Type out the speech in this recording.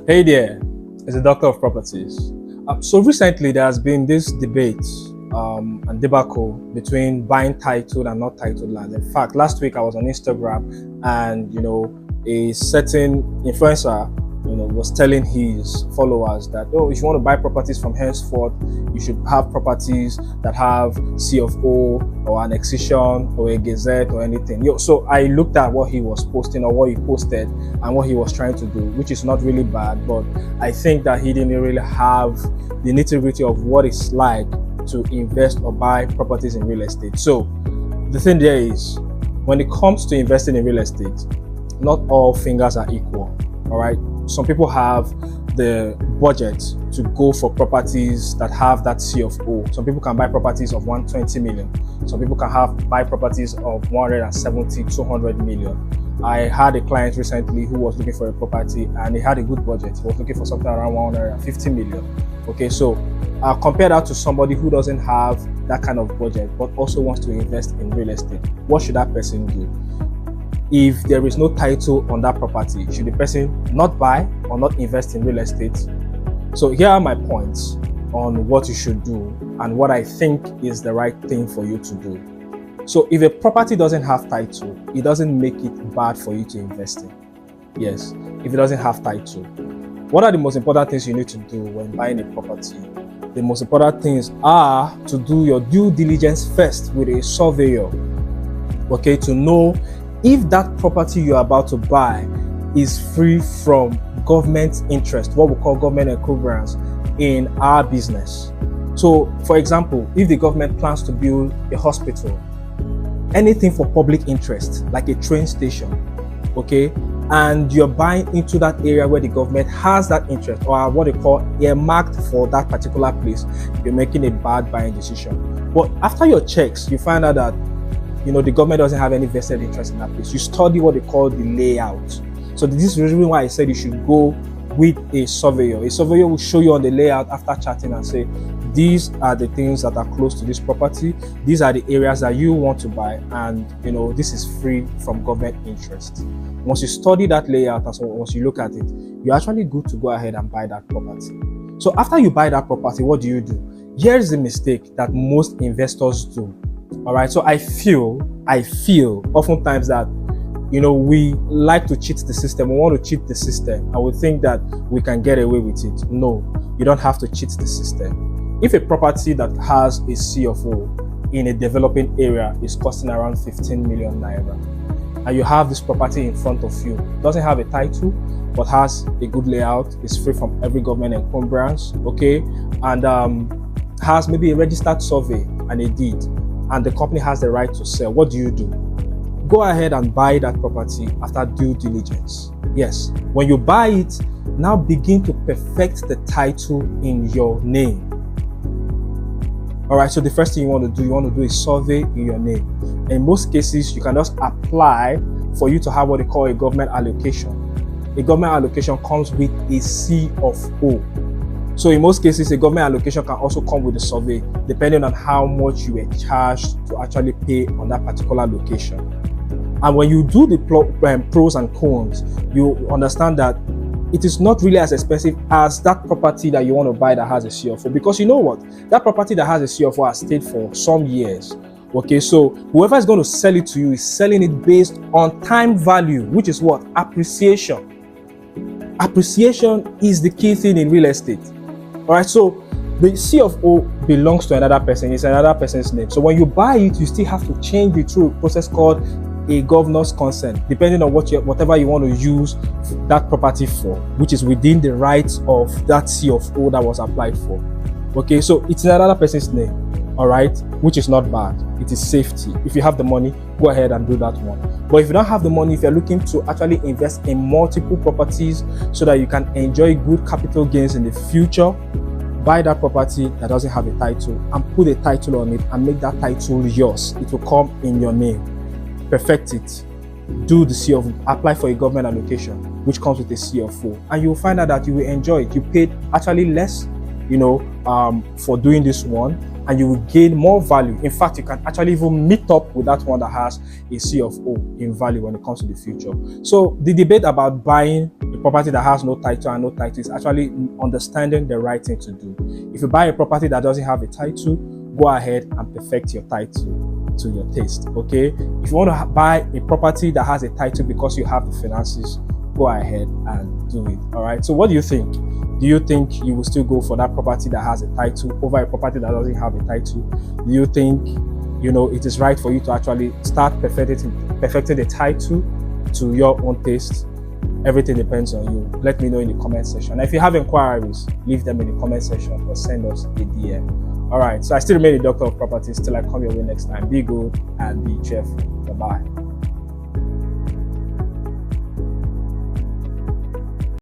Hey there, it's the Doctor of Properties. So recently there has been this debate and debacle between buying titled and not titled land. In fact, last week I was on Instagram and a certain influencer was telling his followers that, oh, if you want to buy properties from henceforth, you should have properties that have C of O or an excision or a gazette or anything. So I looked at what he was posting or what he posted and what he was trying to do, which is not really bad, but I think that he didn't really have the nitty-gritty of what it's like to invest or buy properties in real estate. So the thing there is, when it comes to investing in real estate, not all fingers are equal. All right. Some people have the budget to go for properties that have that C of O. Some people can buy properties of 120 million. Some people can buy properties of 170, 200 million. I had a client recently who was looking for a property and he had a good budget. He was looking for something around 150 million. Okay, so compare that to somebody who doesn't have that kind of budget but also wants to invest in real estate. What should that person do? If there is no title on that property, should the person not buy or not invest in real estate? So here are my points on what you should do and what I think is the right thing for you to do. So if a property doesn't have title, it doesn't make it bad for you to invest in. Yes, if it doesn't have title. What are the most important things you need to do when buying a property? The most important things are to do your due diligence first with a surveyor, okay, to know if that property you're about to buy is free from government interest, what we call government encumbrance in our business. So, for example, if the government plans to build a hospital, anything for public interest, like a train station, okay, and you're buying into that area where the government has that interest or what they call earmarked for that particular place, you're making a bad buying decision. But after your checks, you find out that the government doesn't have any vested interest in that place. You study what they call the layout. So this is the reason why I said you should go with a surveyor. A surveyor will show you on the layout after chatting and say, these are the things that are close to this property. These are the areas that you want to buy. And, this is free from government interest. Once you study that layout and so once you look at it, you're actually good to go ahead and buy that property. So after you buy that property, what do? Here's the mistake that most investors do. All right, so I feel oftentimes that we like to cheat the system. We want to cheat the system and we think that we can get away with it. No, you don't have to cheat the system. If a property that has a C of O in a developing area is costing around 15 million naira, and you have this property in front of you, doesn't have a title but has a good layout, is free from every government encumbrance, okay, and has maybe a registered survey and a deed, and the company has the right to sell, what do? Go ahead and buy that property after due diligence. Yes, when you buy it, now begin to perfect the title in your name. All right, so the first thing you want to do is survey in your name. In most cases, you can just apply for you to have what they call a government allocation. A government allocation comes with a C of O. So in most cases, a government allocation can also come with a survey, depending on how much you were charged to actually pay on that particular location. And when you do the pros and cons, you understand that it is not really as expensive as that property that you want to buy that has a C of O. Because you know what? That property that has a C of O has stayed for some years. Okay, so whoever is going to sell it to you is selling it based on time value, which is what? Appreciation. Appreciation is the key thing in real estate. All right, so the C of O belongs to another person. It's another person's name. So when you buy it, you still have to change it through a process called a governor's consent, depending on whatever you want to use that property for, which is within the rights of that C of O that was applied for. Okay, so it's another person's name, all right, which is not bad. It is safety. If you have the money, go ahead and do that one. But if you don't have the money, if you're looking to actually invest in multiple properties so that you can enjoy good capital gains in the future, buy that property that doesn't have a title and put a title on it and make that title yours. It will come in your name. Perfect it. Do the C of O. Apply for a government allocation, which comes with a C of O, and you will find out that you will enjoy it. You paid actually less, for doing this one, and you will gain more value. In fact, you can actually even meet up with that one that has a C of O in value when it comes to the future. So the debate about buying a property that has no title and no title is actually understanding the right thing to do. If you buy a property that doesn't have a title, go ahead and perfect your title to your taste. Okay, if you want to buy a property that has a title because you have the finances, go ahead and do it. All right, so what do you think? Do you think you will still go for that property that has a title over a property that doesn't have a title? Do you think, you know, it is right for you to actually start perfecting the title to your own taste? Everything depends on you. Let me know in the comment section. And if you have inquiries, leave them in the comment section or send us a DM. All right, so I still remain a doctor of properties till I come your way next time. Be good and be cheerful. Bye-bye.